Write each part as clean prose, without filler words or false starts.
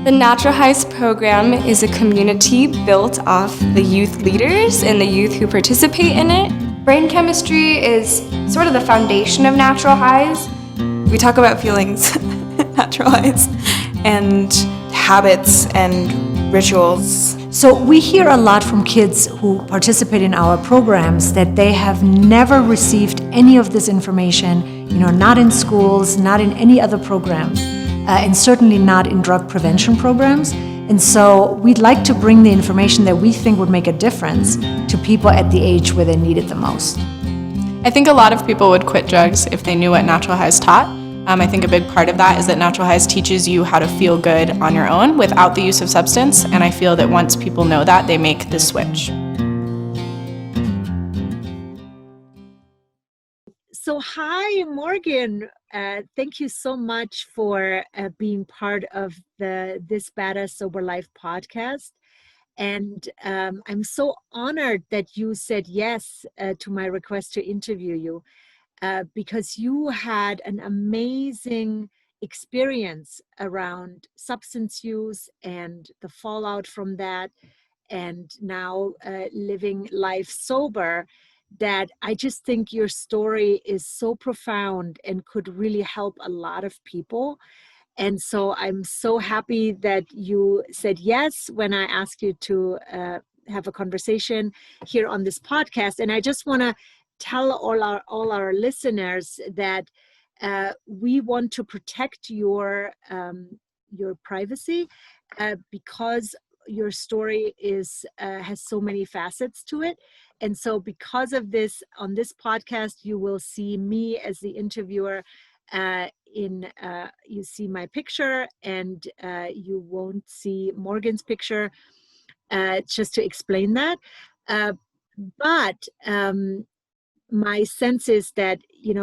The Natural Highs program is a community built off the youth leaders and the youth who participate in it. Brain chemistry is sort of the foundation of Natural Highs. We talk about feelings, natural highs, and habits and rituals. So we hear a lot from kids who participate in our programs that they have never received any of this information, not in schools, not in any other programs, and certainly not in drug prevention programs. And so we'd like to bring the information that we think would make a difference to people at the age where they need it the most. I think a lot of people would quit drugs if they knew what Natural Highs taught. I think a big part of that is that Natural Highs teaches you how to feel good on your own without the use of substance, and I feel that once people know that, they make the switch. So hi, Morgan. Thank you so much for being part of the This Badass Sober Life podcast. And I'm so honored that you said yes to my request to interview you. Because you had an amazing experience around substance use and the fallout from that, and now living life sober, that I just think your story is so profound and could really help a lot of people. And so I'm so happy that you said yes when I asked you to have a conversation here on this podcast. And I just want to tell all our listeners that we want to protect your privacy because your story has so many facets to it. And so because of this, on this podcast, you will see me as the interviewer. You see my picture, and you won't see Morgan's picture, just to explain that. But my sense is that,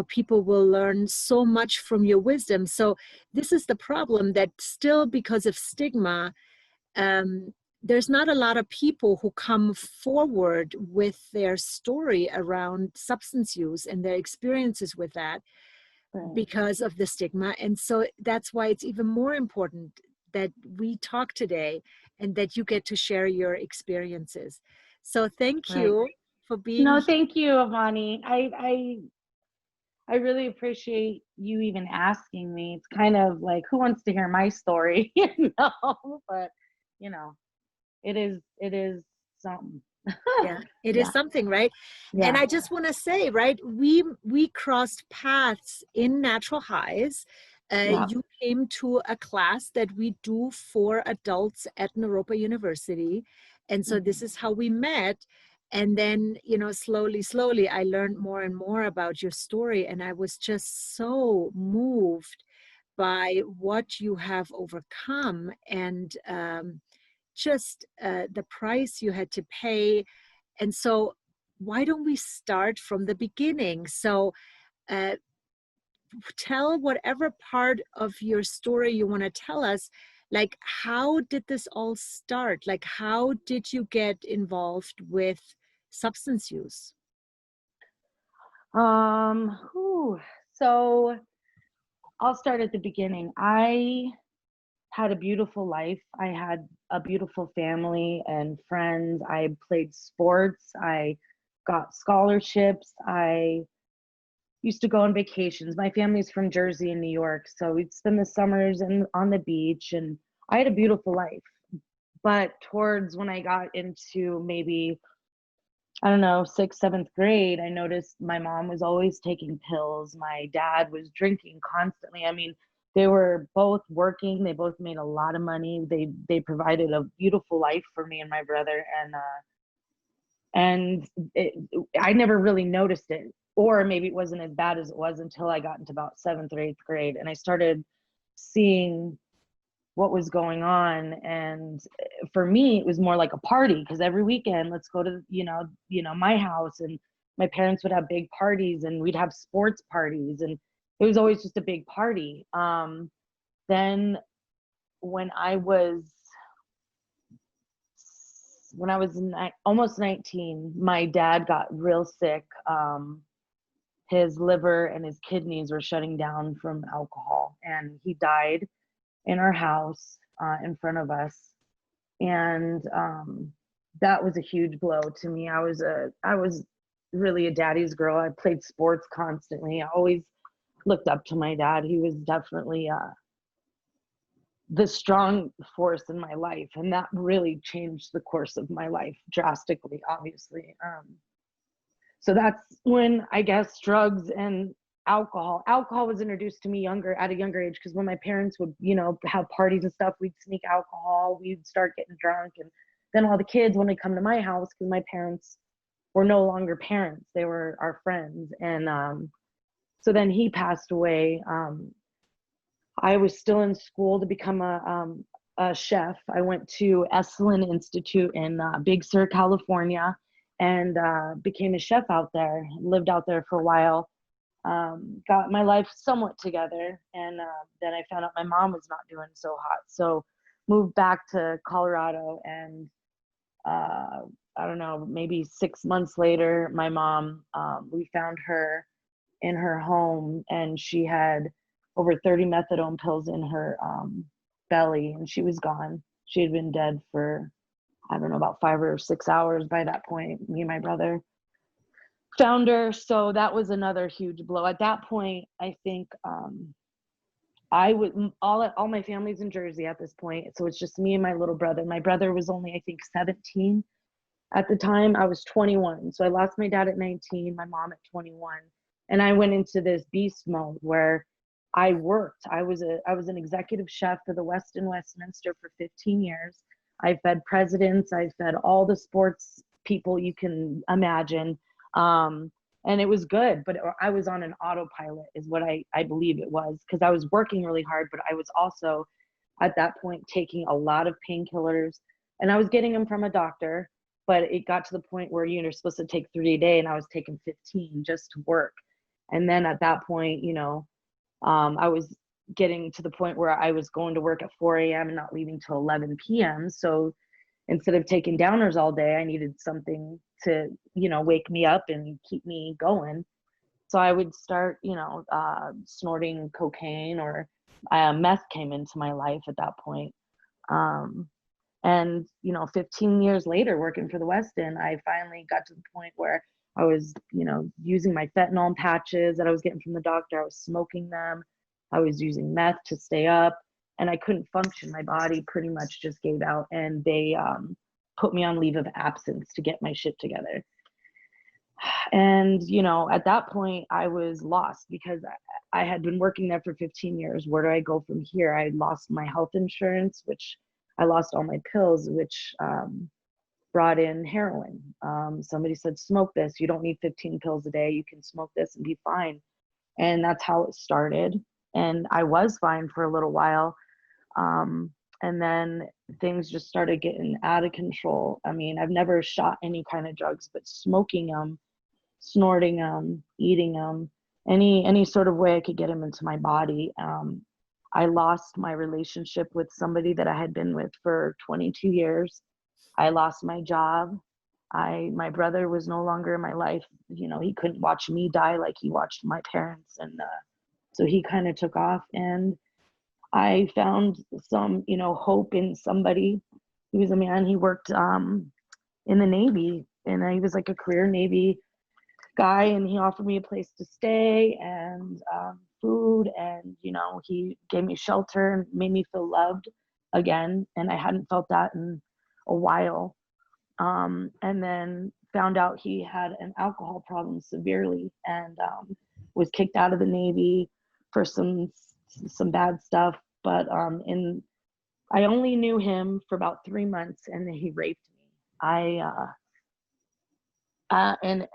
people will learn so much from your wisdom. So this is the problem, that still, because of stigma, there's not a lot of people who come forward with their story around substance use and their experiences with that, because of the stigma. And so that's why it's even more important that we talk today and that you get to share your experiences. So thank you for being No, thank you, Avani. I really appreciate you even asking me. It's kind of like, who wants to hear my story? But it is something. Yeah, it is something, right? Yeah. And I just want to say, right, we crossed paths in Natural Highs. You came to a class that we do for adults at Naropa University. And so this is how we met. And then, slowly, I learned more and more about your story. And I was just so moved by what you have overcome, and just the price you had to pay. And so why don't we start from the beginning? So tell whatever part of your story you want to tell us. Like, how did this all start? Like, how did you get involved with substance use? So I'll start at the beginning. I had a beautiful life. I had a beautiful family and friends. I played sports. I got scholarships. I used to go on vacations. My family's from Jersey and New York, so we'd spend the summers on the beach, and I had a beautiful life. But towards when I got into maybe, I don't know, 6th, 7th grade, I noticed my mom was always taking pills. My dad was drinking constantly. I mean, they were both working. They both made a lot of money. They provided a beautiful life for me and my brother, I never really noticed it, or maybe it wasn't as bad as it was until I got into about 7th or 8th grade, and I started seeing what was going on. And for me, it was more like a party, because every weekend, let's go to my house, and my parents would have big parties, and we'd have sports parties, and it was always just a big party. Then when I was almost 19, my dad got real sick. His liver and his kidneys were shutting down from alcohol, and he died in our house. in front of us. And that was a huge blow to me. I was really a daddy's girl. I played sports constantly. I always looked up to my dad. He was definitely the strong force in my life, and that really changed the course of my life drastically, obviously. So that's when, I guess, drugs and alcohol was introduced to me at a younger age, because when my parents would, have parties and stuff, we'd sneak alcohol, we'd start getting drunk, and then all the kids, when they come to my house, because my parents were no longer parents, they were our friends. And so then he passed away. I was still in school to become a chef. I went to Esalen Institute in Big Sur, California, and became a chef out there. Lived out there for a while. Got my life somewhat together, and then I found out my mom was not doing so hot. So moved back to Colorado, and I don't know, maybe 6 months later, my mom, we found her in her home, and she had over 30 methadone pills in her belly, and she was gone. She had been dead for, I don't know, about 5 or 6 hours by that point. Me and my brother found her. So that was another huge blow. At that point, I think I would, all my family's in Jersey at this point. So it's just me and my little brother. My brother was only, I think, 17 at the time. I was 21. So I lost my dad at 19, my mom at 21. And I went into this beast mode where I worked. I was an executive chef for the Westin Westminster for 15 years. I fed presidents. I fed all the sports people you can imagine. And it was good, but I was on an autopilot is what I believe it was, because I was working really hard, but I was also at that point taking a lot of painkillers, and I was getting them from a doctor, but it got to the point where you're supposed to take 3 a day, and I was taking 15 just to work. And then at that point, I was getting to the point where I was going to work at 4 a.m. and not leaving till 11 p.m. So instead of taking downers all day, I needed something to, wake me up and keep me going. So I would start, snorting cocaine, or meth came into my life at that point. And 15 years later, working for the Westin, I finally got to the point where I was, using my fentanyl patches that I was getting from the doctor. I was smoking them. I was using meth to stay up, and I couldn't function. My body pretty much just gave out, and they put me on leave of absence to get my shit together. And, at that point, I was lost, because I had been working there for 15 years. Where do I go from here? I lost my health insurance, which I lost all my pills, which brought in heroin. Somebody said, smoke this. You don't need 15 pills a day. You can smoke this and be fine. And that's how it started. And I was fine for a little while. And then things just started getting out of control. I mean, I've never shot any kind of drugs, but smoking them, snorting them, eating them, any sort of way I could get them into my body. I lost my relationship with somebody that I had been with for 22 years. I lost my job. My brother was no longer in my life. He couldn't watch me die like he watched my parents. And so he kind of took off, and I found some, hope in somebody. He was a man. He worked in the Navy, and he was like a career Navy guy, and he offered me a place to stay and food, and he gave me shelter and made me feel loved again, and I hadn't felt that in a while. And then found out he had an alcohol problem severely, and was kicked out of the Navy for some bad stuff. But I only knew him for about 3 months, and then he raped me. And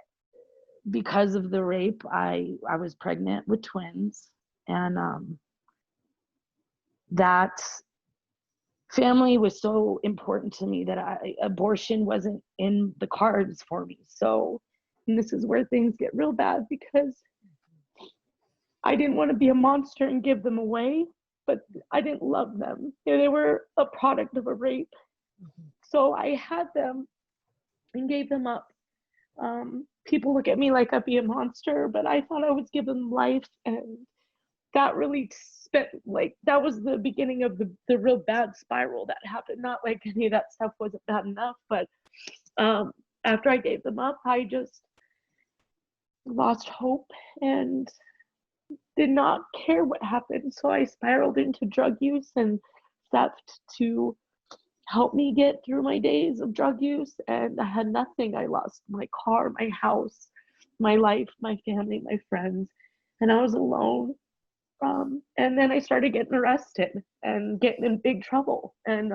because of the rape, I was pregnant with twins, and that family was so important to me that abortion wasn't in the cards for me. So, and this is where things get real bad, because I didn't want to be a monster and give them away, but I didn't love them. They were a product of a rape. So I had them and gave them up. People look at me like I'd be a monster, but I thought I was giving them life, and that really spent, like, that was the beginning of the real bad spiral that happened. Not like any of that stuff wasn't bad enough, but after I gave them up, I just lost hope and did not care what happened. So I spiraled into drug use and theft to help me get through my days of drug use. And I had nothing. I lost my car, my house, my life, my family, my friends, and I was alone. And then I started getting arrested and getting in big trouble. And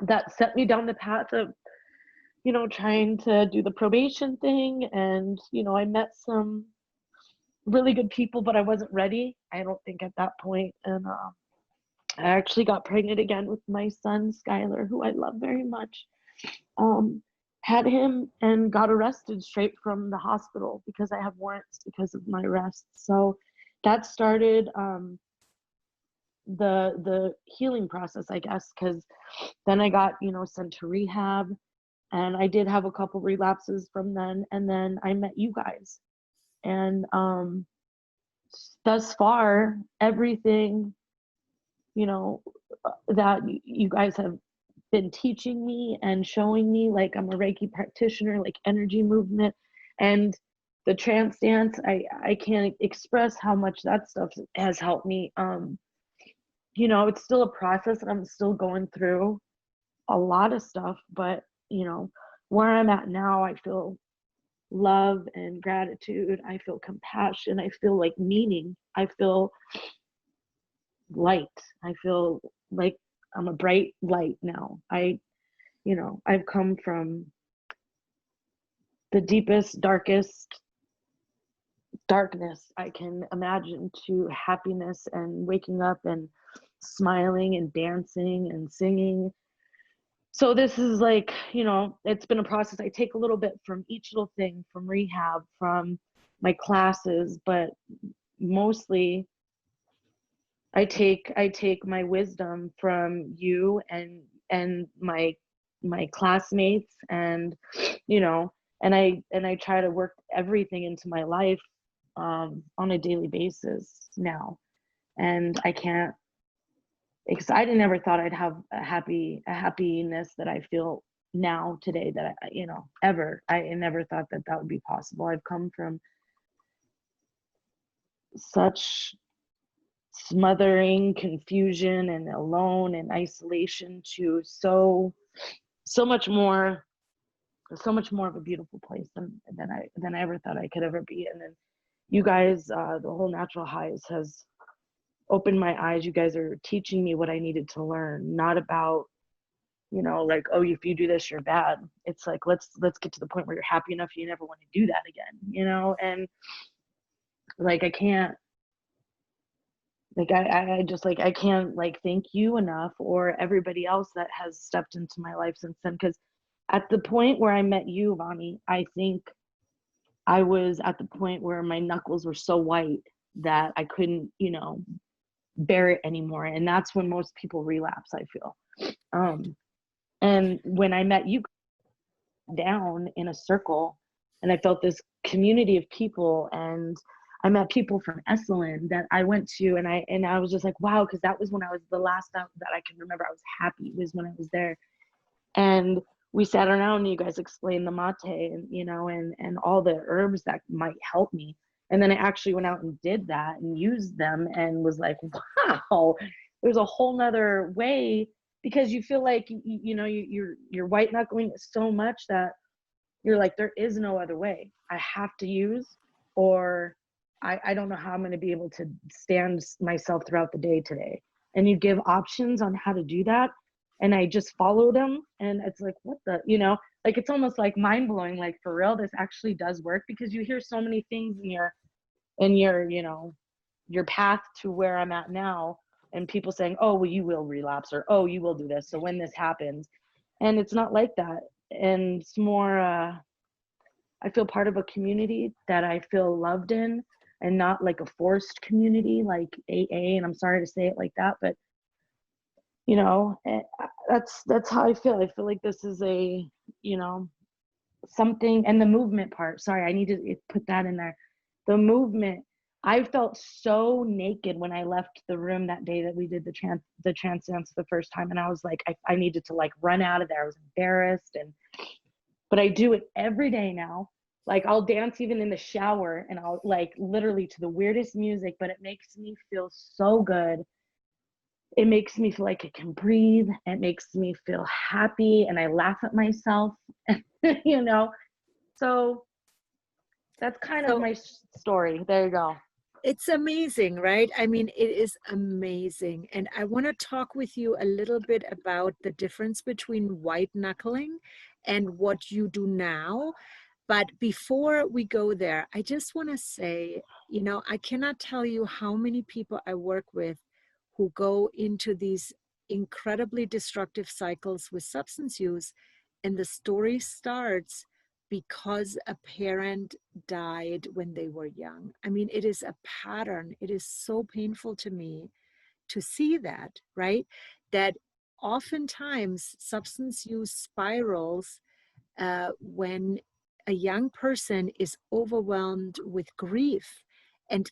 that set me down the path of, you know, trying to do the probation thing. And, you know, I met some really good people, but I wasn't ready, I don't think, at that point. And I actually got pregnant again with my son, Skylar, who I love very much. Had him and got arrested straight from the hospital because I have warrants because of my arrest. So that started the healing process, I guess, because then I got, you know, sent to rehab, and I did have a couple relapses from then. And then I met you guys, and thus far, everything, you know, that you guys have been teaching me and showing me, like, I'm a Reiki practitioner, like energy movement and the trance dance, I can't express how much that stuff has helped me. You know, it's still a process and I'm still going through a lot of stuff, but, you know, where I'm at now, I feel love and gratitude. I feel compassion. I feel like meaning. I feel light. I feel like I'm a bright light now. You know, I've come from the deepest, darkest darkness I can imagine to happiness and waking up and smiling and dancing and singing. So this is like, you know, it's been a process. I take a little bit from each little thing, from rehab, from my classes, but mostly I take my wisdom from you and my classmates, and, you know, and I try to work everything into my life on a daily basis now. And I can't, because I never thought I'd have a happiness that I feel now today, that I, you know, ever. I never thought that that would be possible. I've come from such smothering confusion and alone and isolation to so much more, of a beautiful place than I ever thought I could ever be. And then you guys, the whole Natural Highs has opened my eyes. You guys are teaching me what I needed to learn, not about, you know, like, oh, if you do this, you're bad. It's like, let's get to the point where you're happy enough you never want to do that again, you know? And like, I can't, like, I just, like, I can't, like, thank you enough, or everybody else that has stepped into my life since then. Because at the point where I met you, Avani, I think I was at the point where my knuckles were so white that I couldn't, you know, bear it anymore. And that's when most people relapse, I feel. And when I met you down in a circle, and I felt this community of people, and I met people from Esalen that I went to, and I was just like, wow, because that was when I was, the last time that I can remember I was happy was when I was there. And we sat around and you guys explained the mate, and, you know, and all the herbs that might help me. And then I actually went out and did that and used them and was like, wow, there's a whole nother way, because you feel like, you know, you're white knuckling so much that you're like, there is no other way. I have to use, or I don't know how I'm going to be able to stand myself throughout the day today. And you give options on how to do that. And I just followed them. And it's like, what the, you know, like, it's almost like mind blowing, like, for real, this actually does work. Because you hear so many things in your, you know, your path to where I'm at now, and people saying, oh, well, you will relapse, or, oh, you will do this, so when this happens. And it's not like that. And it's more, I feel part of a community that I feel loved in, and not like a forced community like AA. And I'm sorry to say it like that, but, you know, that's how I feel. I feel like this is a, you know, something. And the movement part, sorry, I need to put that in there. The movement, I felt so naked when I left the room that day that we did the trance dance the first time. And I was like, I needed to like run out of there. I was embarrassed. But I do it every day now. Like I'll dance even in the shower, and I'll like literally to the weirdest music, but it makes me feel so good. It makes me feel like I can breathe. It makes me feel happy, and I laugh at myself, you know? So that's kind of So my story. There you go. it's amazing, right? I mean, it is amazing. And I want to talk with you a little bit about the difference between white knuckling and what you do now. But before we go there, I just want to say, you know, I cannot tell you how many people I work with who go into these incredibly destructive cycles with substance use. And the story starts because a parent died when they were young. I mean, it is a pattern. It is so painful to me to see that, right? That oftentimes substance use spirals when a young person is overwhelmed with grief and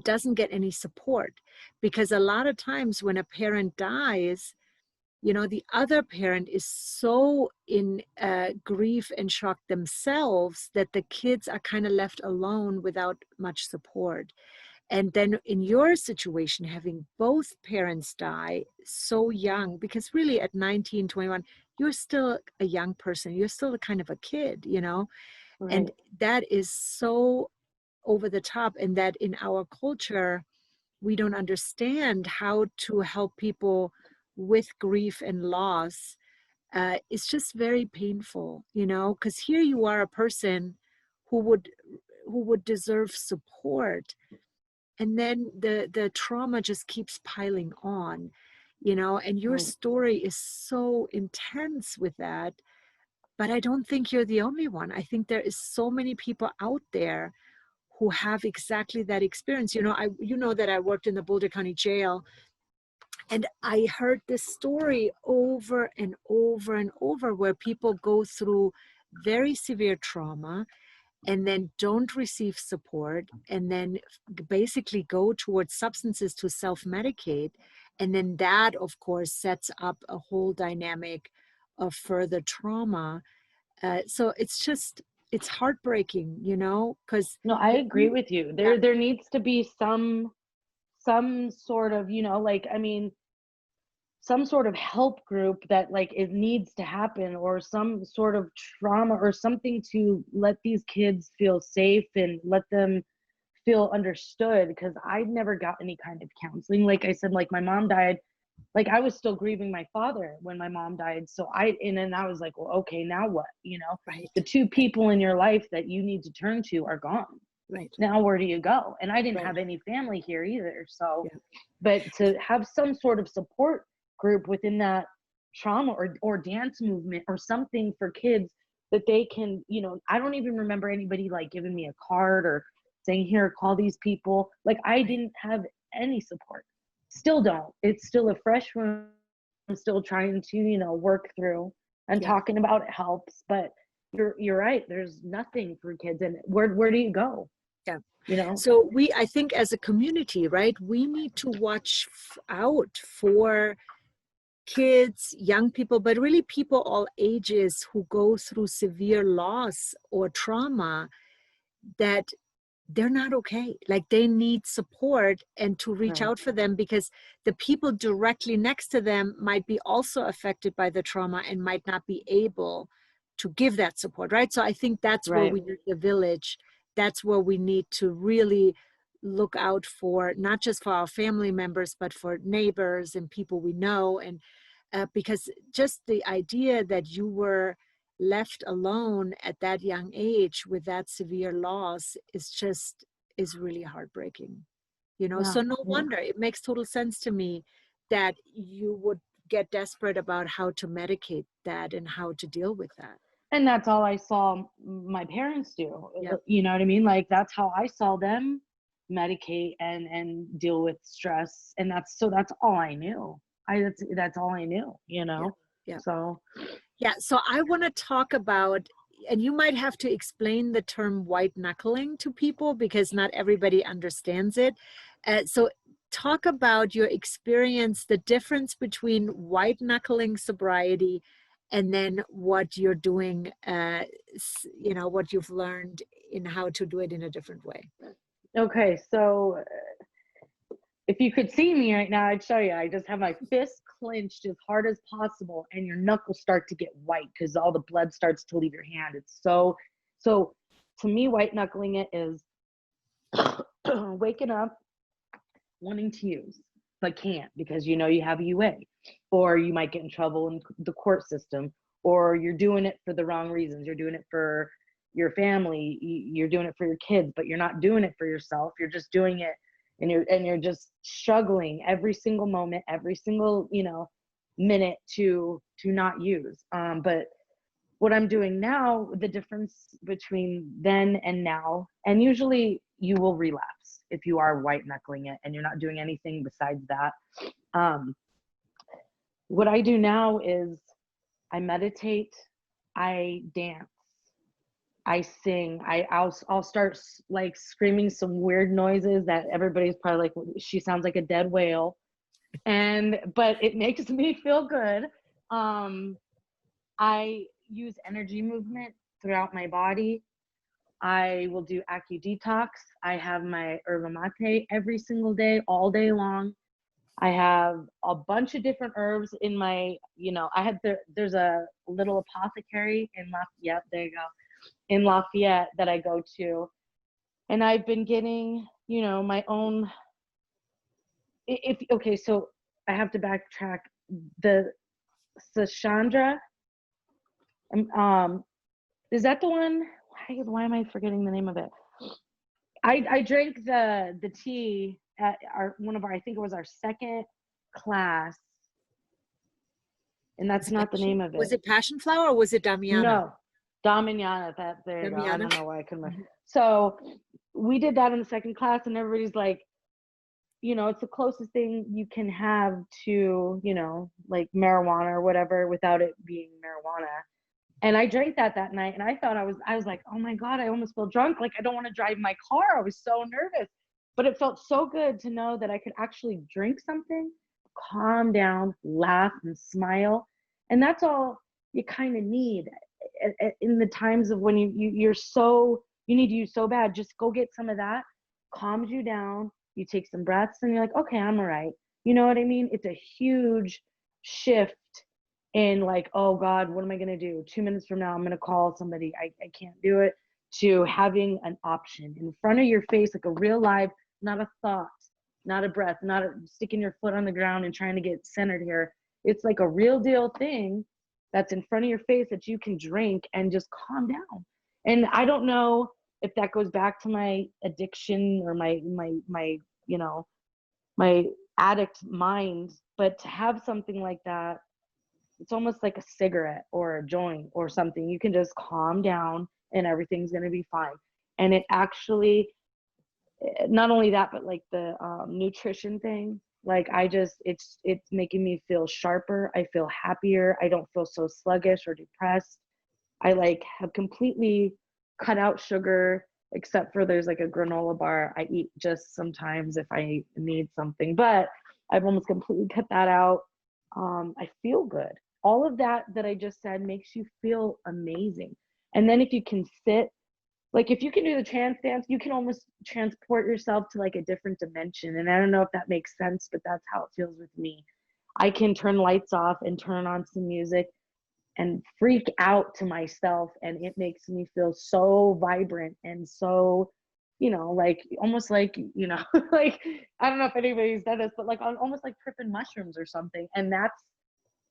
doesn't get any support, because a lot of times when a parent dies, you know, the other parent is so in grief and shock themselves that the kids are kind of left alone without much support. And then in your situation, having both parents die so young, because really at 19, 21, you're still a young person, you're still a kind of a kid, you know, and Right. that is so over the top. And that in our culture, we don't understand how to help people with grief and loss. It's just very painful, you know, because here you are a person who would deserve support, and then the trauma just keeps piling on, you know, and your Right. story is so intense with that. But I don't think you're the only one. I think there is so many people out there who have exactly that experience. You know, you know that I worked in the Boulder County Jail, and I heard this story over and over and over where people go through very severe trauma and then don't receive support, and then basically go towards substances to self-medicate. And then that, of course, sets up a whole dynamic of further trauma. So it's just, it's heartbreaking, you know, because No, I agree with you. yeah, There needs to be some sort of, you know, like, I mean, some sort of help group that like it needs to happen, or some sort of trauma or something to let these kids feel safe and let them feel understood, because I never got any kind of counseling. Like I said, like my mom died, like I was still grieving my father when my mom died. So and then I was like, well, okay, now what? You know, the right, two people in your life that you need to turn to are gone. right, Now where do you go? And I didn't right, have any family here either. So, yeah, but to have some sort of support group within that trauma or dance movement or something for kids that they can, you know, I don't even remember anybody like giving me a card or saying, here, call these people. Like I right, didn't have any support. Still don't. It's still a fresh wound. I'm still trying to, you know, work through, and yeah, talking about it helps. But you're right. There's nothing for kids. And where do you go? yeah. You know? So I think as a community, right, we need to watch out for kids, young people, but really people all ages who go through severe loss or trauma, that they're not okay. Like they need support, and to reach Right. out for them, because the people directly next to them might be also affected by the trauma and might not be able to give that support, right? So I think that's where Right. we need the village. That's where we need to really look out for, not just for our family members, but for neighbors and people we know. And because just the idea that you were left alone at that young age with that severe loss is really heartbreaking, you know. Yeah. So no Yeah. wonder, it makes total sense to me that you would get desperate about how to medicate that and how to deal with that. And that's all I saw my parents do. Yeah, You know what I mean? Like that's how I saw them medicate and deal with stress. And that's all I knew. That's all I knew, you yeah, know? yeah. So Yeah, so I want to talk about, and you might have to explain the term white knuckling to people because not everybody understands it. So talk about your experience, the difference between white knuckling sobriety and then what you're doing, what you've learned in how to do it in a different way. Okay, so if you could see me right now, I'd show you. I just have my fist clenched as hard as possible, and your knuckles start to get white because all the blood starts to leave your hand. It's so to me, white knuckling it is waking up wanting to use but can't because you have UA, or you might get in trouble in the court system, or you're doing it for the wrong reasons. You're doing it for your family, you're doing it for your kids, but you're not doing it for yourself. You're just doing it, and you're just struggling every single moment, every single minute to not use. But what I'm doing now, the difference between then and now, and usually you will relapse if you are white knuckling it and you're not doing anything besides that. What I do now is I meditate, I dance, I sing, I'll start like screaming some weird noises that everybody's probably like, she sounds like a dead whale. But it makes me feel good. I use energy movement throughout my body. I will do AccuDetox. I have my yerba mate every single day, all day long. I have a bunch of different herbs in my, there's a little apothecary in Lafayette. There you go. In Lafayette that I go to. And I've been getting, my own, so I have to backtrack. The Sashandra, is that the one? Why am I forgetting the name of it? I drank the tea at I think it was our second class, and that's not the name of it. Was it passion flower or was it Damiana? No, Damiana. There you go. I don't know why I couldn't remember. So we did that in the second class, and everybody's like, it's the closest thing you can have to, like marijuana or whatever without it being marijuana. And I drank that night, and I thought I was like, oh my God, I almost feel drunk. Like I don't want to drive my car. I was so nervous, but it felt so good to know that I could actually drink something, calm down, laugh and smile. And that's all you kind of need in the times of when you need to use so bad. Just go get some of that, calms you down. You take some breaths and you're like, okay, I'm all right. You know what I mean? It's a huge shift in like, oh God, what am I going to do? 2 minutes from now, I'm going to call somebody. I can't do it. To having an option in front of your face, like a real live, not a thought, not a breath, not sticking your foot on the ground and trying to get centered here. It's like a real deal thing that's in front of your face that you can drink and just calm down. And I don't know if that goes back to my addiction or my addict mind, but to have something like that, it's almost like a cigarette or a joint or something. You can just calm down and everything's going to be fine. And it actually, not only that, but like the nutrition thing, like it's making me feel sharper. I feel happier. I don't feel so sluggish or depressed. I like have completely cut out sugar, except for there's like a granola bar I eat just sometimes if I need something, but I've almost completely cut that out. I feel good. All of that I just said makes you feel amazing. And then if you can sit, like if you can do the trance dance, you can almost transport yourself to like a different dimension. And I don't know if that makes sense, but that's how it feels with me. I can turn lights off and turn on some music and freak out to myself, and it makes me feel so vibrant and so, like almost like, like I don't know if anybody's done this, but like almost like tripping mushrooms or something. And that's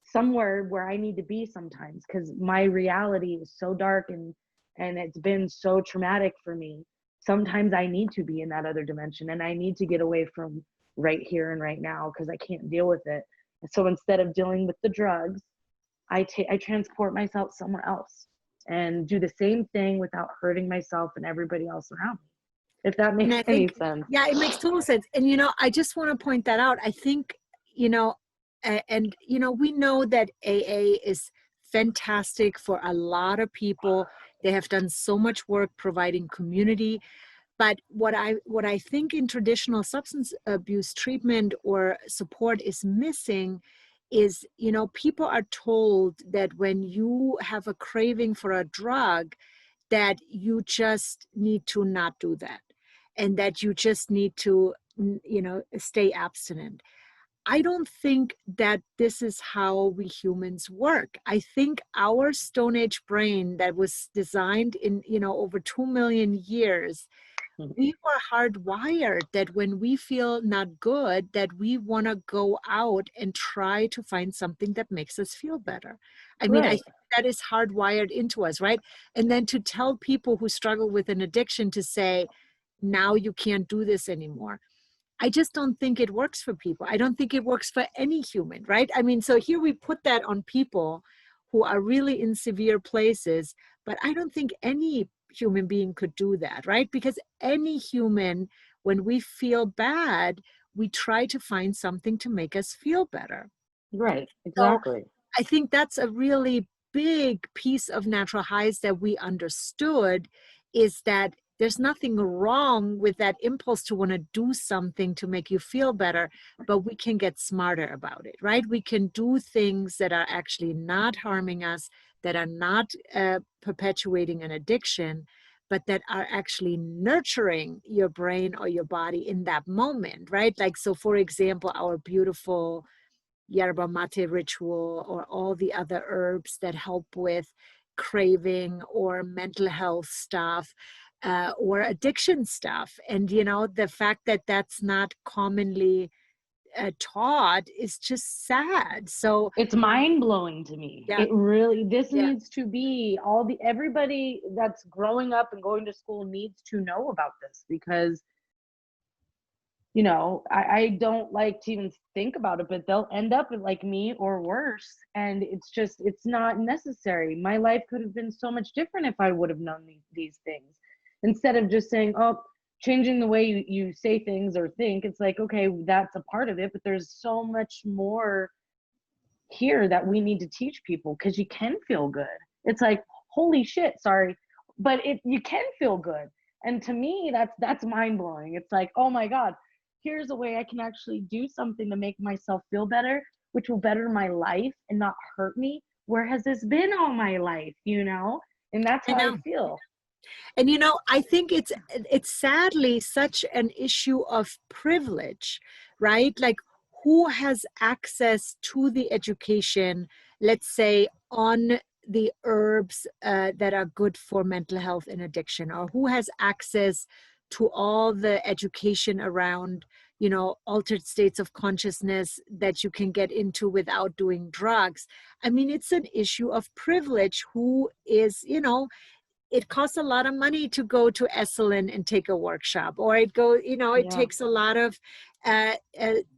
somewhere where I need to be sometimes, because my reality is so dark and it's been so traumatic for me. Sometimes I need to be in that other dimension, and I need to get away from right here and right now because I can't deal with it. And so instead of dealing with the drugs, I transport myself somewhere else and do the same thing without hurting myself and everybody else around me. If that makes any sense. Yeah, it makes total sense. And, I just want to point that out. I think, we know that AA is fantastic for a lot of people. They have done so much work providing community. But what I think in traditional substance abuse treatment or support is missing is, you know, people are told that when you have a craving for a drug, that you just need to not do that, and that you just need to, you know, stay abstinent. I don't think that this is how we humans work. I think our Stone Age brain that was designed in, you know, over 2 million years, we were hardwired that when we feel not good, that we want to go out and try to find something that makes us feel better. I mean, I Right. think that is hardwired into us, right? And then to tell people who struggle with an addiction to say, now you can't do this anymore. I just don't think it works for people. I don't think it works for any human, right? I mean, so here we put that on people who are really in severe places, but I don't think any human being could do that, right? Because any human, when we feel bad, we try to find something to make us feel better. Right. So Exactly. I think that's a really big piece of natural highs that we understood, is that there's nothing wrong with that impulse to want to do something to make you feel better, but we can get smarter about it, right? We can do things that are actually not harming us, that are not perpetuating an addiction, but that are actually nurturing your brain or your body in that moment, right? Like, so for example, our beautiful yerba mate ritual, or all the other herbs that help with craving or mental health stuff, or addiction stuff. And, you know, the fact that that's not commonly taught is just sad. So, It's mind blowing to me. yeah, It really, this yeah. needs to be everybody that's growing up and going to school needs to know about this, because you know, I don't like to even think about it, but they'll end up like me or worse. And it's just, it's not necessary. My life could have been so much different if I would have known these things. Instead of just saying, oh, changing the way you say things or think, it's like, okay, that's a part of it, but there's so much more here that we need to teach people, because you can feel good. It's like, holy shit, sorry, but you can feel good. And to me, that's mind blowing. It's like, oh my God, here's a way I can actually do something to make myself feel better, which will better my life and not hurt me. Where has this been all my life, you know? And that's I how I know. feel. And, you know, I think it's sadly such an issue of privilege, right? Like, who has access to the education, let's say, on the herbs that are good for mental health and addiction, or who has access to all the education around, you know, altered states of consciousness that you can get into without doing drugs. I mean, it's an issue of privilege. Who is, you know, it costs a lot of money to go to Esalen and take a workshop, or it Yeah. takes a lot of,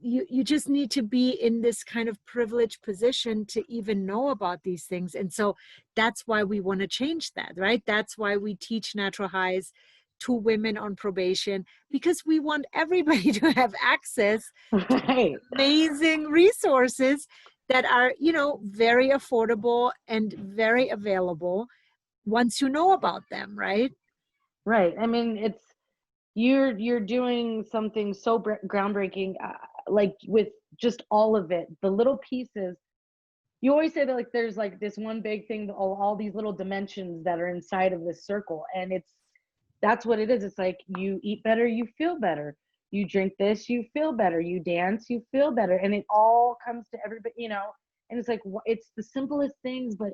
you just need to be in this kind of privileged position to even know about these things. And so that's why we want to change that, right? That's why we teach natural highs to women on probation, because we want everybody to have access to Right. amazing resources that are, you know, very affordable and very available once you know about them, right? Right. I mean, it's, you're doing something so groundbreaking, like with just all of it, the little pieces. You always say that like there's like this one big thing, all these little dimensions that are inside of this circle, and that's what it is. It's like, you eat better, you feel better. You drink this, you feel better. You dance, you feel better, and it all comes to everybody, you know. And it's like, it's the simplest things, but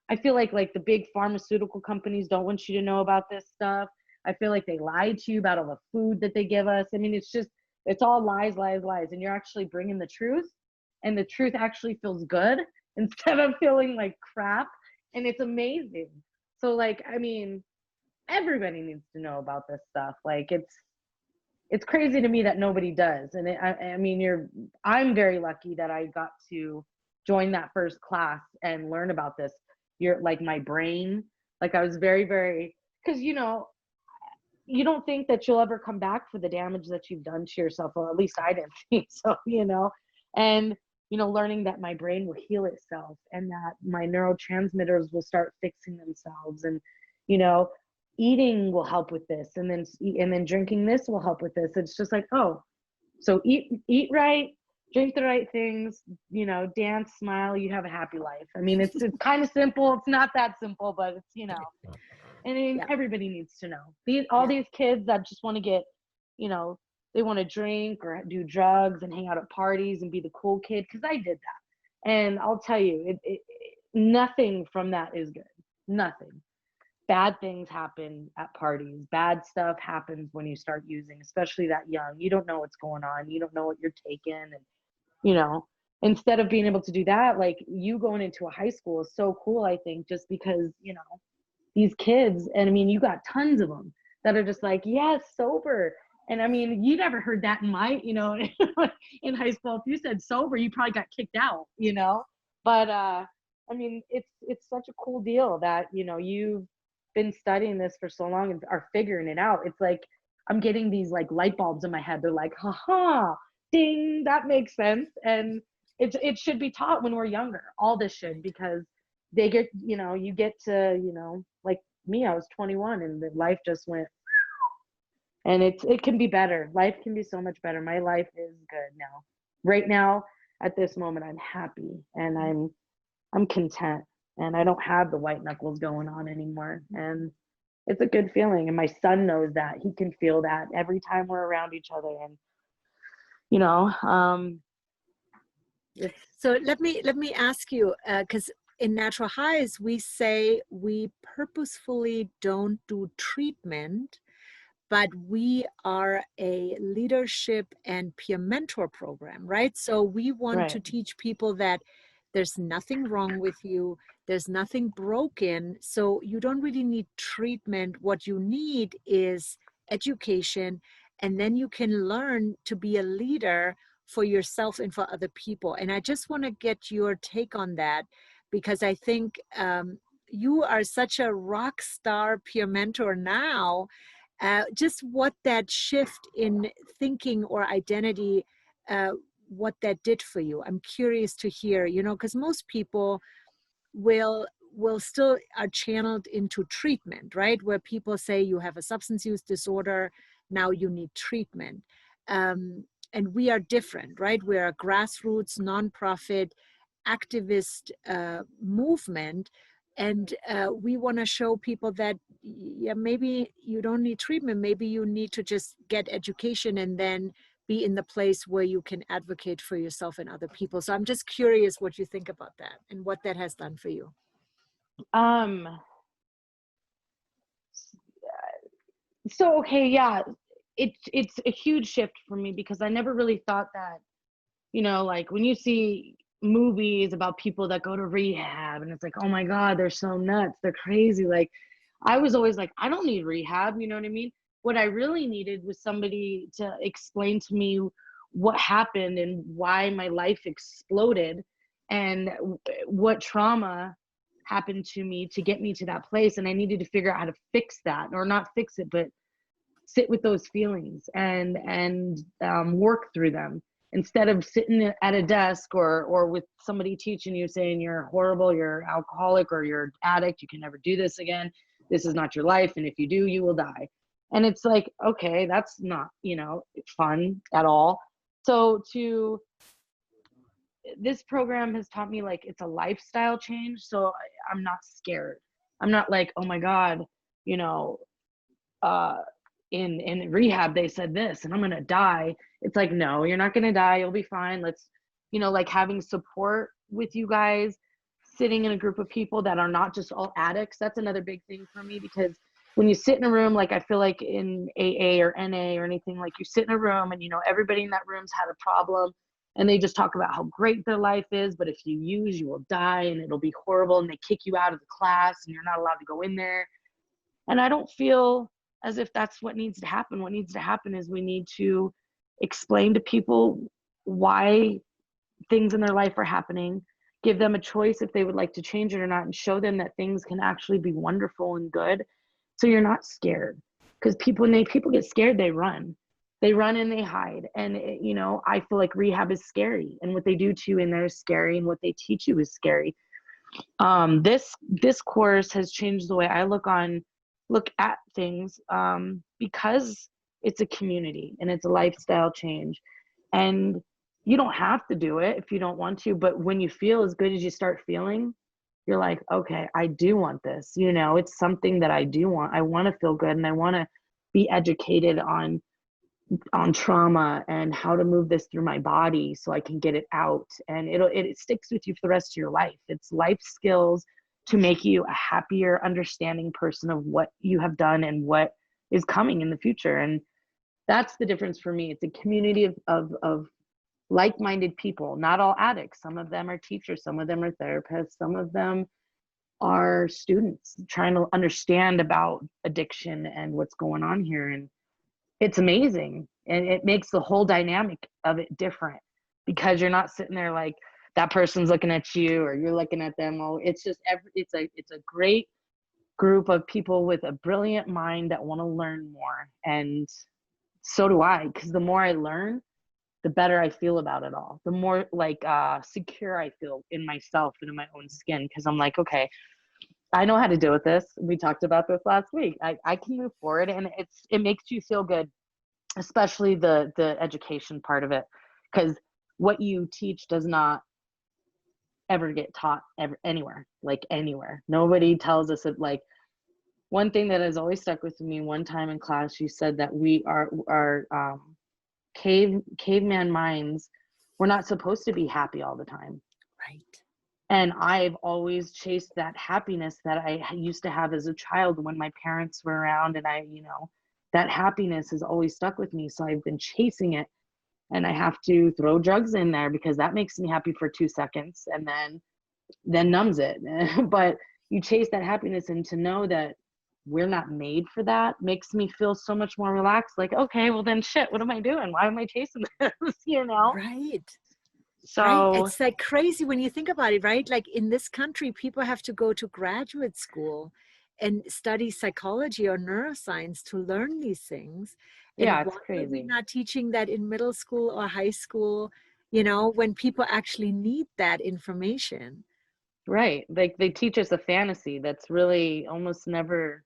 I feel like the big pharmaceutical companies don't want you to know about this stuff. I feel like they lie to you about all the food that they give us. I mean, it's all lies, lies, lies. And you're actually bringing the truth, and the truth actually feels good instead of feeling like crap. And it's amazing. So like, I mean, everybody needs to know about this stuff. Like, it's crazy to me that nobody does. And I mean, I'm very lucky that I got to join that first class and learn about this. You're like, my brain, like, I was very, very, because, you know, you don't think that you'll ever come back for the damage that you've done to yourself. Or at least I didn't think so, you know. And, you know, learning that my brain will heal itself, and that my neurotransmitters will start fixing themselves. And, you know, eating will help with this, and then drinking this will help with this. It's just like, oh, so eat right, drink the right things, you know, dance, smile, you have a happy life. I mean, it's kind of simple. It's not that simple, but it's, you know, and then everybody needs to know. These kids that just want to get, you know, they want to drink or do drugs and hang out at parties and be the cool kid, because I did that. And I'll tell you, nothing from that is good. Nothing. Bad things happen at parties. Bad stuff happens when you start using, especially that young. You don't know what's going on. You don't know what you're taking. And, you know, instead of being able to do that, like, you going into a high school is so cool, I think, just because, you know, these kids, and I mean, you got tons of them that are just like, yes, sober. And I mean, you never heard that in my, you know, in high school. If you said sober, you probably got kicked out, you know. But I mean, it's such a cool deal that, you know, you've been studying this for so long and are figuring it out. It's like I'm getting these like light bulbs in my head. They're like, haha, ding, that makes sense. And it should be taught when we're younger. All this should, because they get, you know, you get to, you know, like me, I was 21 and the life just went, and it can be better. Life can be so much better. My life is good now. Right now, at this moment, I'm happy and I'm content, and I don't have the white knuckles going on anymore. And it's a good feeling. And my son knows that. He can feel that every time we're around each other. And, you know, So let me ask you, because in Natural Highs, we say we purposefully don't do treatment, but we are a leadership and peer mentor program, right? So we want to right. teach people that there's nothing wrong with you, there's nothing broken, so you don't really need treatment. What you need is education, and then you can learn to be a leader for yourself and for other people. And I just want to get your take on that, because I think you are such a rock star peer mentor now. Just what that shift in thinking or identity, what that did for you. I'm curious to hear, you know, because most people will still are channeled into treatment, right? Where people say you have a substance use disorder, now you need treatment. And we are different, right? We're a grassroots, nonprofit, activist movement. And we want to show people that, yeah, maybe you don't need treatment. Maybe you need to just get education and then be in the place where you can advocate for yourself and other people. So I'm just curious what you think about that and what that has done for you. Um, so, okay, yeah, it's a huge shift for me, because I never really thought that, you know, like when you see movies about people that go to rehab and it's like, oh my God, they're so nuts, they're crazy. Like, I was always like, I don't need rehab, you know what I mean? What I really needed was somebody to explain to me what happened and why my life exploded, and what trauma happened to me to get me to that place. And I needed to figure out how to fix that, or not fix it, but sit with those feelings and work through them, instead of sitting at a desk or with somebody teaching you, saying you're horrible, you're alcoholic, or you're addict, you can never do this again, this is not your life, and if you do, you will die. And it's like, okay, that's not, you know, fun at all. So this program has taught me, like, it's a lifestyle change. So I'm not scared. I'm not like, oh my God, you know, in rehab they said this and I'm gonna die. It's like, no, you're not gonna die, you'll be fine. Let's, you know, like, having support with you guys, sitting in a group of people that are not just all addicts. That's another big thing for me, because when you sit in a room, like, I feel like in AA or NA or anything, like, you sit in a room and, you know, everybody in that room's had a problem and they just talk about how great their life is, but if you use, you will die and it'll be horrible, and they kick you out of the class and you're not allowed to go in there. And I don't feel as if that's what needs to happen. What needs to happen is we need to explain to people why things in their life are happening, give them a choice if they would like to change it or not, and show them that things can actually be wonderful and good. So you're not scared, because when people get scared, they run and they hide. And you know, I feel like rehab is scary, and what they do to you in there is scary, and what they teach you is scary. This course has changed the way I look on look at things, because it's a community and it's a lifestyle change. And you don't have to do it if you don't want to, but when you feel as good as you start feeling, you're like, okay, I do want this. You know, it's something that I do want. I want to feel good, and I want to be educated on trauma and how to move this through my body so I can get it out. And it sticks with you for the rest of your life. It's life skills to make you a happier, understanding person of what you have done and what is coming in the future. And that's the difference for me. It's a community of like-minded people, not all addicts. Some of them are teachers, some of them are therapists, some of them are students trying to understand about addiction and what's going on here. And it's amazing, and it makes the whole dynamic of it different, because you're not sitting there like that person's looking at you or you're looking at them. Oh, it's just it's a great group of people with a brilliant mind that want to learn more. And so do I, because the more I learn, the better I feel about it all. The more like secure I feel in myself and in my own skin, because I'm like, okay, I know how to deal with this. We talked about this last week. I can move forward, and it makes you feel good, especially the education part of it, because what you teach does not ever get taught anywhere. Nobody tells us it. Like, one thing that has always stuck with me, one time in class, you said that we are caveman minds. We're not supposed to be happy all the time. Right. And I've always chased that happiness that I used to have as a child when my parents were around, and that happiness has always stuck with me. So I've been chasing it, and I have to throw drugs in there because that makes me happy for 2 seconds and then numbs it. But you chase that happiness, and to know that we're not made for that makes me feel so much more relaxed. Like, okay, well then shit, what am I doing? Why am I chasing this? Right. Right. So It's like crazy when you think about it, right? Like in this country, people have to go to graduate school and study psychology or neuroscience to learn these things. yeah, And it's why are we crazy. not teaching that in middle school or high school, when people actually need that information? Right. Like, they teach us a fantasy that's really almost never,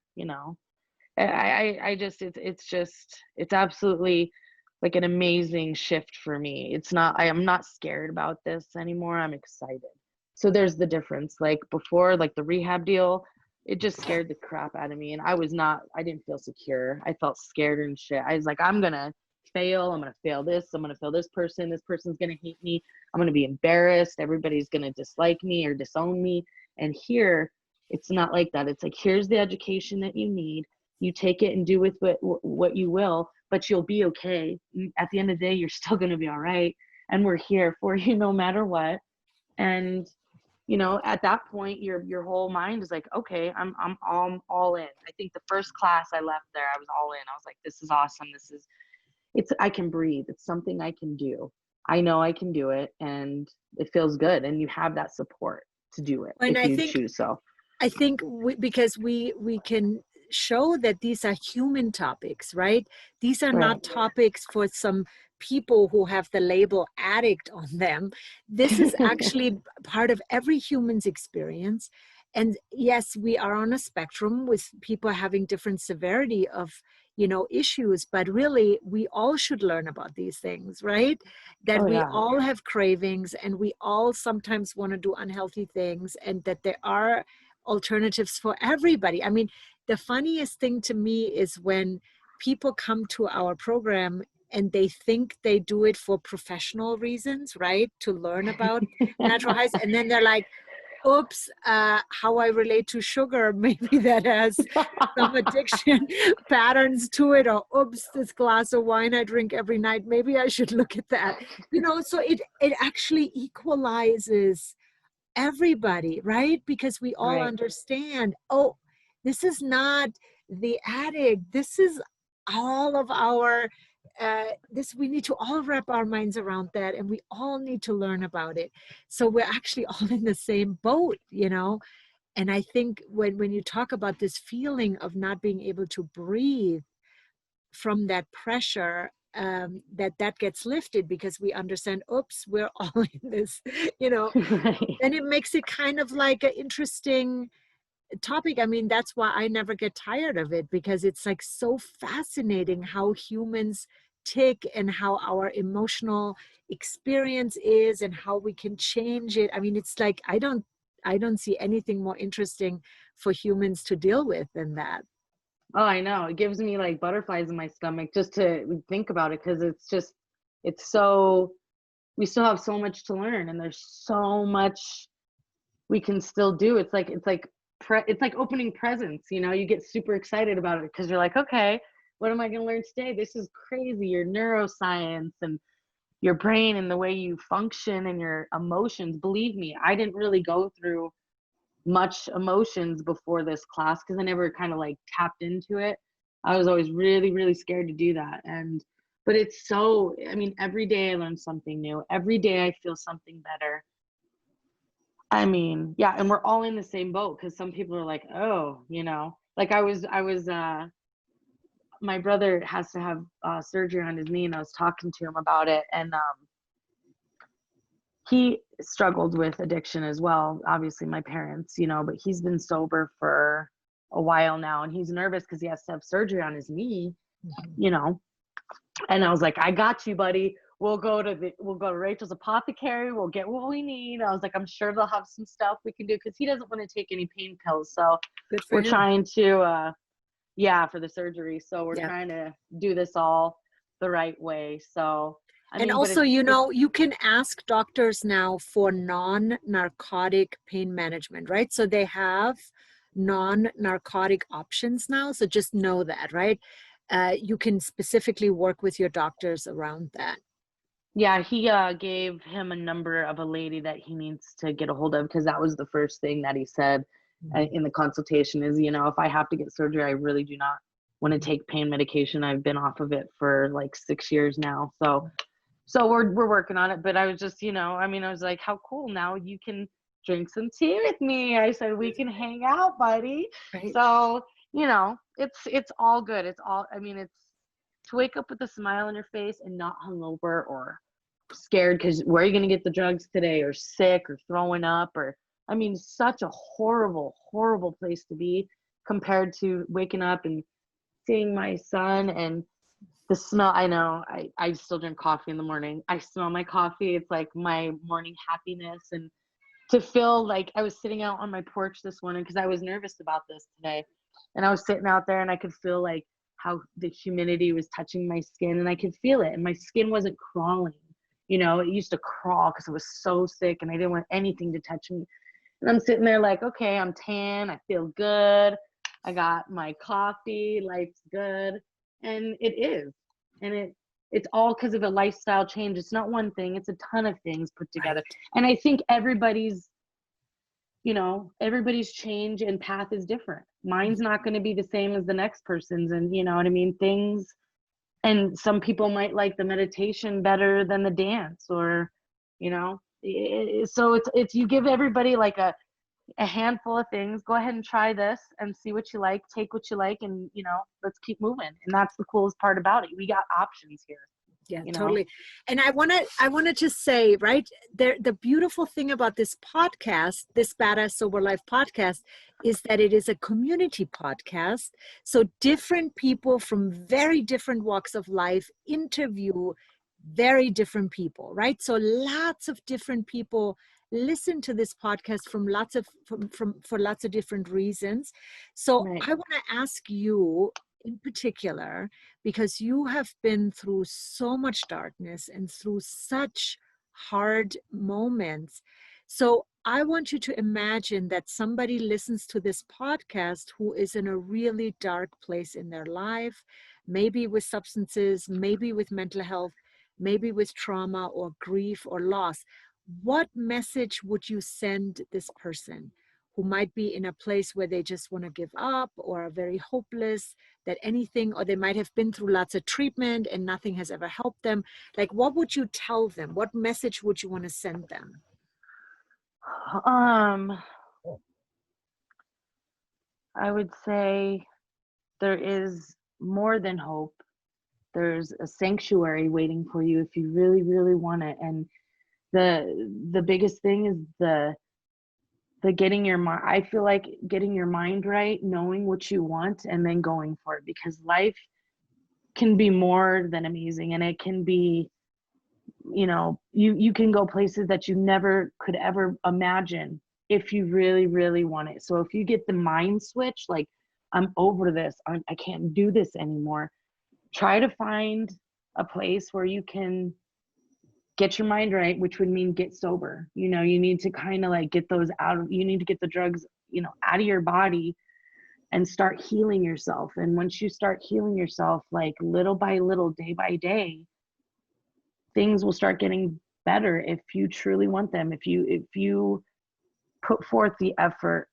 I just, it's absolutely like an amazing shift for me. I am not scared about this anymore. I'm excited. So there's the difference. Like before, like the rehab deal, it just scared the crap out of me. And I didn't feel secure. I felt scared and shit. I was like, I'm going to fail. I'm going to fail this. I'm going to fail this person. This person's going to hate me. I'm going to be embarrassed. Everybody's going to dislike me or disown me. And here, it's not like that. It's like, here's the education that you need. You take it and do with what you will, but you'll be okay. At the end of the day, you're still going to be all right. And we're here for you no matter what. And at that point, your whole mind is like, okay, I'm all in. I think the first class I left there, I was all in. I was like, this is awesome. I can breathe. It's something I can do. I know I can do it, and it feels good. And you have that support to do it And if I you think choose so. because we can show that these are human topics, right? These are Right. not topics for some people who have the label addict on them. This is actually part of every human's experience. And yes, we are on a spectrum with people having different severity of issues, but really we all should learn about these things, right? That Oh we yeah. all have cravings, and we all sometimes want to do unhealthy things, and that there are alternatives for everybody. I mean, the funniest thing to me is when people come to our program and they think they do it for professional reasons, right? To learn about natural highs. And then they're like, oops, how I relate to sugar, maybe that has some addiction patterns to it. Or oops, this glass of wine I drink every night, maybe I should look at that. So it actually equalizes everybody, right? Because we all Right. understand, oh, this is not the addict. This is all of our, we need to all wrap our minds around that, and we all need to learn about it. So we're actually all in the same boat, And I think when you talk about this feeling of not being able to breathe from that pressure, that gets lifted because we understand, oops, we're all in this, Right. then it makes it kind of like an interesting topic, I mean, that's why I never get tired of it, because it's like so fascinating how humans tick and how our emotional experience is and how we can change it. I mean, it's like I don't see anything more interesting for humans to deal with than that. Oh, I know. It gives me like butterflies in my stomach just to think about it, because it's so, we still have so much to learn, and there's so much we can still do. It's like opening presents, you know, you get super excited about it because you're like, okay, what am I going to learn today? This is crazy. Your neuroscience and your brain and the way you function and your emotions. Believe me, I didn't really go through much emotions before this class because I never kind of like tapped into it. I was always really, really scared to do that. But it's so, I mean, every day I learn something new. Every day I feel something better. I mean, yeah, and we're all in the same boat, because some people are like, oh, you know, like my brother has to have surgery on his knee, and I was talking to him about it, and he struggled with addiction as well. Obviously, my parents, you know, but he's been sober for a while now, and he's nervous because he has to have surgery on his knee, you know. And I was like, I got you, buddy. We'll go to Rachel's apothecary. We'll get what we need. I was like, I'm sure they'll have some stuff we can do, because he doesn't want to take any pain pills. So Good for we're him. trying to, yeah, for the surgery. So we're Yeah. trying to do this all the right way. So, I And mean, but also, you know, you can ask doctors now for non-narcotic pain management, right? So they have non-narcotic options now. So just know that, right? You can specifically work with your doctors around that. yeah, he gave him a number of a lady that he needs to get a hold of, because that was the first thing that he said in the consultation is, you know, if I have to get surgery, I really do not want to take pain medication. I've been off of it for like 6 years now. So we're working on it. But I was just, you know, I mean, I was like, how cool, now you can drink some tea with me. I said, we can hang out, buddy. Right. So, you know, it's all good. It's all, I mean, it's to wake up with a smile on your face and not hungover or scared because where are you going to get the drugs today, or sick or throwing up, or I mean, such a horrible, horrible place to be compared to waking up and seeing my son and the smell. I know I still drink coffee in the morning. I smell my coffee. It's like my morning happiness. And to feel like I was sitting out on my porch this morning because I was nervous about this today. And I was sitting out there and I could feel like how the humidity was touching my skin, and I could feel it. And my skin wasn't crawling. You know, it used to crawl because I was so sick and I didn't want anything to touch me. And I'm sitting there like, okay, I'm tan. I feel good. I got my coffee. Life's good. And it is. And it's all because of a lifestyle change. It's not one thing. It's a ton of things put together. And I think everybody's change and path is different. Mine's not going to be the same as the next person's. And you know what I mean? And some people might like the meditation better than the dance, or, you know, so it's, you give everybody like a handful of things. Go ahead and try this and see what you like, take what you like, and, you know, let's keep moving. And that's the coolest part about it. We got options here. Yeah, you know? totally. And I want to just say, right there, the beautiful thing about this podcast, this Badass Sober Life podcast, is that it is a community podcast. So different people from very different walks of life interview very different people, right? So lots of different people listen to this podcast for lots of different reasons. So Right. I want to ask you in particular, because you have been through so much darkness and through such hard moments. So I want you to imagine that somebody listens to this podcast who is in a really dark place in their life, maybe with substances, maybe with mental health, maybe with trauma or grief or loss. What message would you send this person who might be in a place where they just want to give up or are very hopeless, that anything, or they might have been through lots of treatment and nothing has ever helped them? Like, what would you tell them? What message would you want to send them? I would say there is more than hope. There's a sanctuary waiting for you if you really, really want it. And the biggest thing is I feel like getting your mind right, knowing what you want, and then going for it, because life can be more than amazing, and it can be, you can go places that you never could ever imagine if you really, really want it. So if you get the mind switch, like, I'm over this, I can't do this anymore, try to find a place where you can get your mind right, which would mean get sober. You need to kind of like get those you need to get the drugs, out of your body, and start healing yourself. And once you start healing yourself, like little by little, day by day, things will start getting better if you truly want them. If you put forth the effort.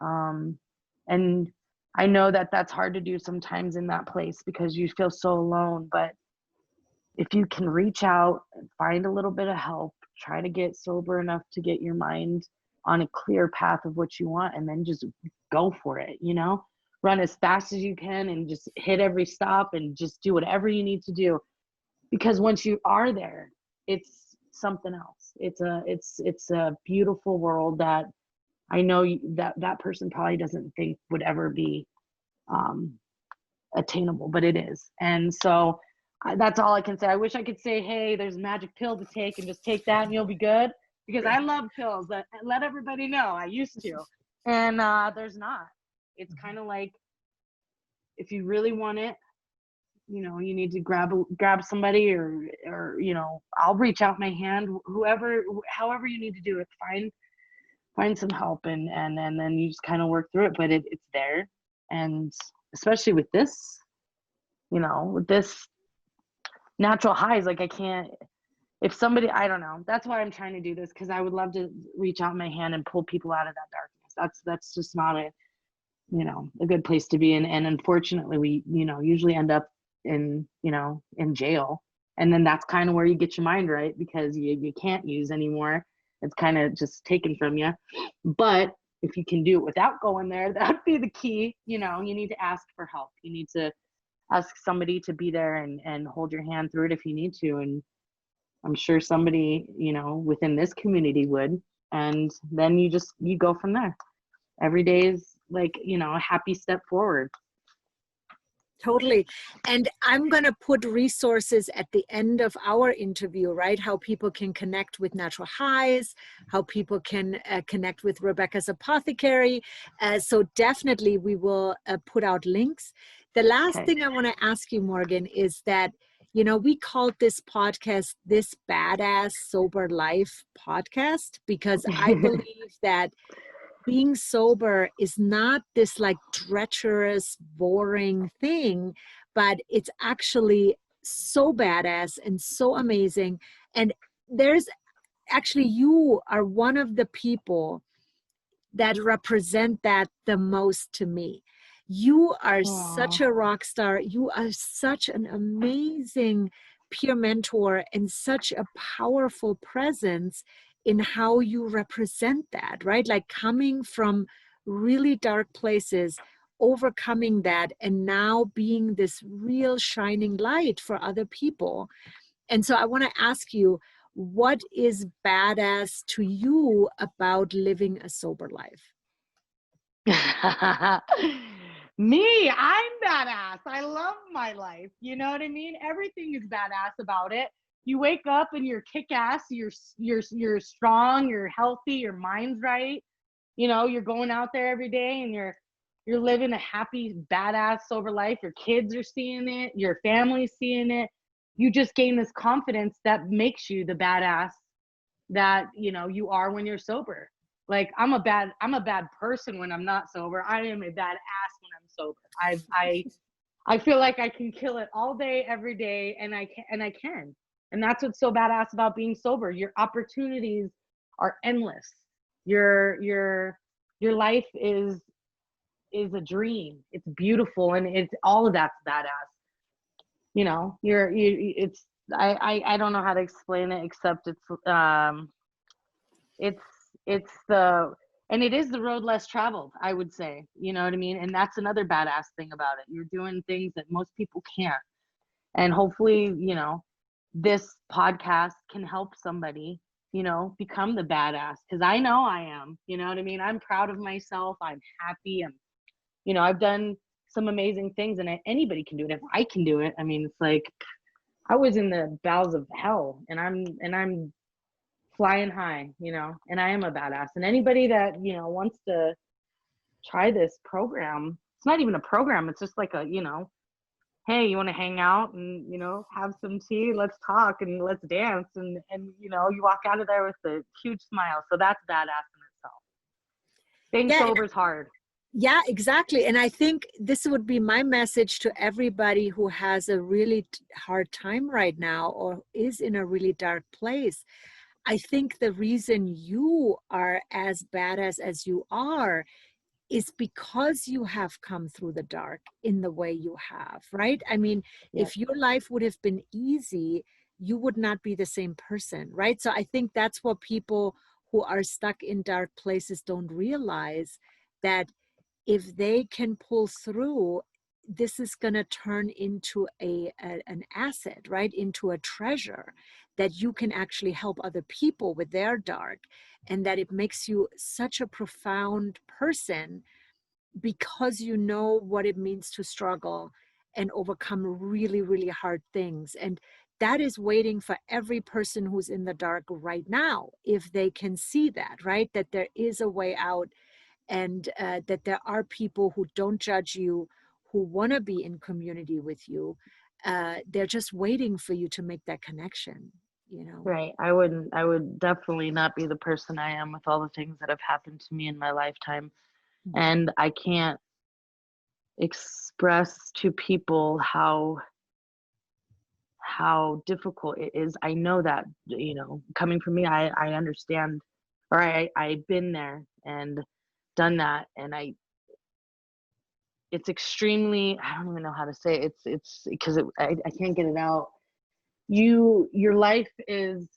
And I know that that's hard to do sometimes in that place because you feel so alone, but if you can reach out and find a little bit of help, try to get sober enough to get your mind on a clear path of what you want, and then just go for it, run as fast as you can and just hit every stop and just do whatever you need to do. Because once you are there, it's something else. It's a beautiful world that I know that person probably doesn't think would ever be attainable, but it is. And so that's all I can say. I wish I could say, hey, there's a magic pill to take and just take that and you'll be good, because I love pills. Let everybody know I used to, and there's not. It's kind of like, if you really want it, you need to grab somebody, or I'll reach out my hand, however you need to do it. Find some help, and then you just kind of work through it. But it's there, and especially with this, with this natural highs, like, I can't, if somebody, I don't know, that's why I'm trying to do this, because I would love to reach out my hand and pull people out of that darkness. That's just not a good place to be in. And unfortunately, we usually end up in jail, and then that's kind of where you get your mind right, because you can't use anymore. It's kind of just taken from you. But if you can do it without going there, that'd be the key. You need to ask for help. You need to ask somebody to be there and hold your hand through it if you need to. And I'm sure somebody, within this community would. And then you go from there. Every day is like, a happy step forward. Totally. And I'm going to put resources at the end of our interview, right? How people can connect with Natural Highs, how people can connect with Rebecca's Apothecary. So definitely we will put out links. The last thing I want to ask you, Morgan, is that, we called this podcast This Badass Sober Life Podcast, because I believe that being sober is not this like treacherous, boring thing, but it's actually so badass and so amazing. And you are one of the people that represent that the most to me. You are such a rock star. You are such an amazing peer mentor and such a powerful presence in how you represent that, right? Like coming from really dark places, overcoming that, and now being this real shining light for other people. And so I want to ask you, what is badass to you about living a sober life? Me, I'm badass. I love my life. You know what I mean? Everything is badass about it. You wake up and you're kick-ass, you're strong, you're healthy, your mind's right. You're going out there every day and you're living a happy, badass, sober life. Your kids are seeing it, your family's seeing it. You just gain this confidence that makes you the badass that you are when you're sober. Like, I'm a bad person when I'm not sober. I am a bad ass when I'm sober. I feel like I can kill it all day, every day, and I can. And that's what's so badass about being sober. Your opportunities are endless. Your life is a dream. It's beautiful, and it's all of that's badass. I don't know how to explain it, except it is the road less traveled, I would say. You know what I mean? And that's another badass thing about it. You're doing things that most people can't. And hopefully, this podcast can help somebody become the badass, because I know I am, you know what I mean? I'm proud of myself. I'm happy. I've done some amazing things, and anybody can do it. If I can do it, I mean, it's like I was in the bowels of hell, and I'm flying high, and I am a badass. And anybody that, wants to try this program, it's not even a program. It's just like hey, you want to hang out and, have some tea, let's talk and let's dance. And you walk out of there with a huge smile. So that's badass in itself. Staying sober is hard. Yeah, exactly. And I think this would be my message to everybody who has a really hard time right now or is in a really dark place. I think the reason you are as badass as you are is because you have come through the dark in the way you have, right? I mean, if your life would have been easy, you would not be the same person, right? So I think that's what people who are stuck in dark places don't realize, that if they can pull through, this is going to turn into an asset, right? Into a treasure that you can actually help other people with their dark, and that it makes you such a profound person because you know what it means to struggle and overcome really, really hard things. And that is waiting for every person who's in the dark right now, if they can see that, right? That there is a way out, and that there are people who don't judge you, who want to be in community with you. They're just waiting for you to make that connection, Right. I would definitely not be the person I am with all the things that have happened to me in my lifetime. Mm-hmm. And I can't express to people how difficult it is. I know that, coming from me, I understand, or I've been there and done that. And it's extremely, I don't even know how to say it. It's because I can't get it out. Your life is,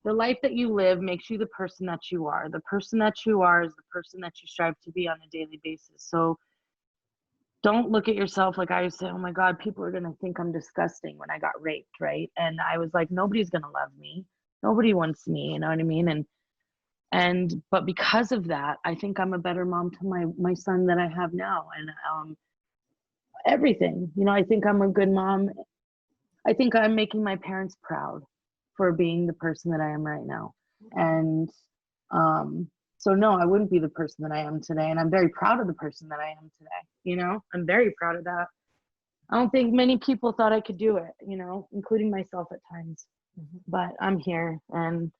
the life that you live makes you the person that you are. The person that you are is the person that you strive to be on a daily basis. So don't look at yourself like I used to say, oh my God, people are going to think I'm disgusting when I got raped, right? And I was like, nobody's going to love me. Nobody wants me, you know what I mean? But because of that, I think I'm a better mom to my son than I have now. And everything, I think I'm a good mom. I think I'm making my parents proud for being the person that I am right now. And so no, I wouldn't be the person that I am today. And I'm very proud of the person that I am today. I'm very proud of that. I don't think many people thought I could do it, including myself at times. Mm-hmm. But I'm here, and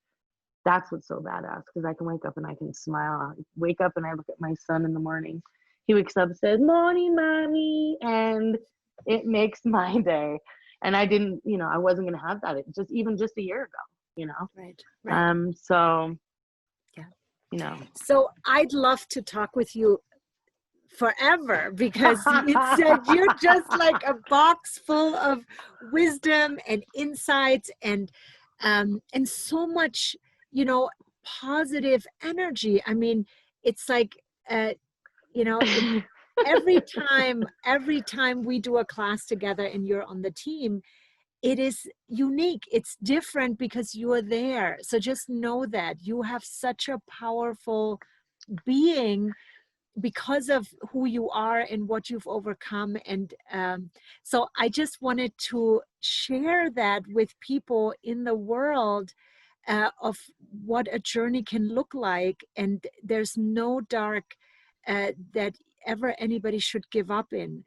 that's what's so badass, because I can wake up and I can smile. I wake up and I look at my son in the morning. He wakes up and says, "Morning, mommy," and it makes my day. And I didn't, I wasn't going to have that just a year ago, Right. So, yeah. So I'd love to talk with you forever, because you're just like a box full of wisdom and insights and so much, positive energy. I mean, it's like, every time we do a class together and you're on the team, it is unique. It's different because you are there. So just know that you have such a powerful being because of who you are and what you've overcome. And so I just wanted to share that with people in the world, of what a journey can look like. And there's no dark that ever anybody should give up in,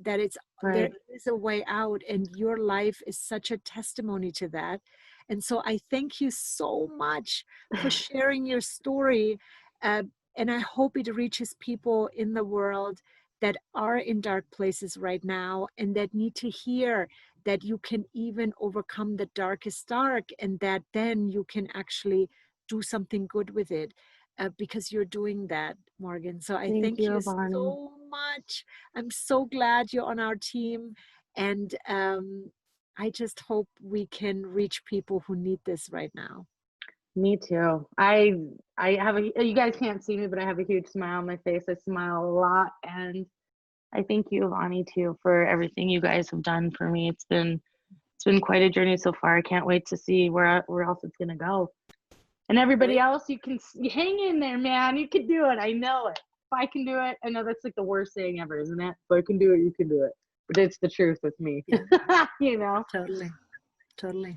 that there is a way out, and your life is such a testimony to that. And so I thank you so much for sharing your story. And I hope it reaches people in the world that are in dark places right now, and that need to hear that you can even overcome the darkest dark, and that then you can actually do something good with it, because you're doing that, Morgan. So I thank you Avani. so much. I'm so glad you're on our team. And I just hope we can reach people who need this right now. Me too. I have you guys can't see me, but I have a huge smile on my face. I smile a lot, and I thank you, Avani, too, for everything you guys have done for me. It's been it's been quite a journey so far. I can't wait to see where else it's gonna go. And everybody else, you hang in there, man. You can do it. I know it. If I can do it, I know that's like the worst saying ever, isn't it? If I can do it, you can do it. But it's the truth with me. You know? Totally.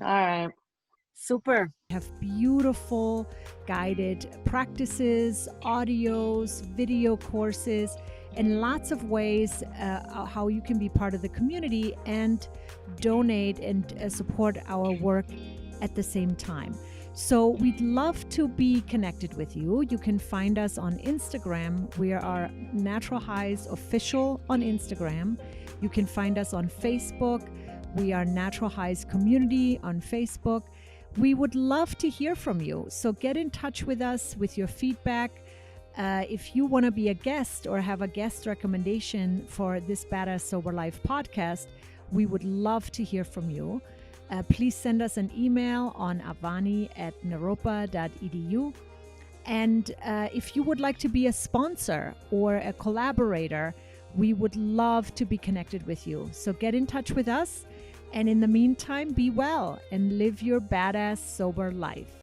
All right. Super. We have beautiful guided practices, audios, video courses, and lots of ways how you can be part of the community and donate and support our work at the same time. So we'd love to be connected with you. You can find us on Instagram. We are Natural Highs Official on Instagram. You can find us on Facebook. We are Natural Highs Community on Facebook. We would love to hear from you. So get in touch with us with your feedback. If you want to be a guest or have a guest recommendation for this Badass Sober Life podcast, we would love to hear from you. Please send us an email on avani@naropa.edu. And if you would like to be a sponsor or a collaborator, we would love to be connected with you. So get in touch with us. And in the meantime, be well and live your badass sober life.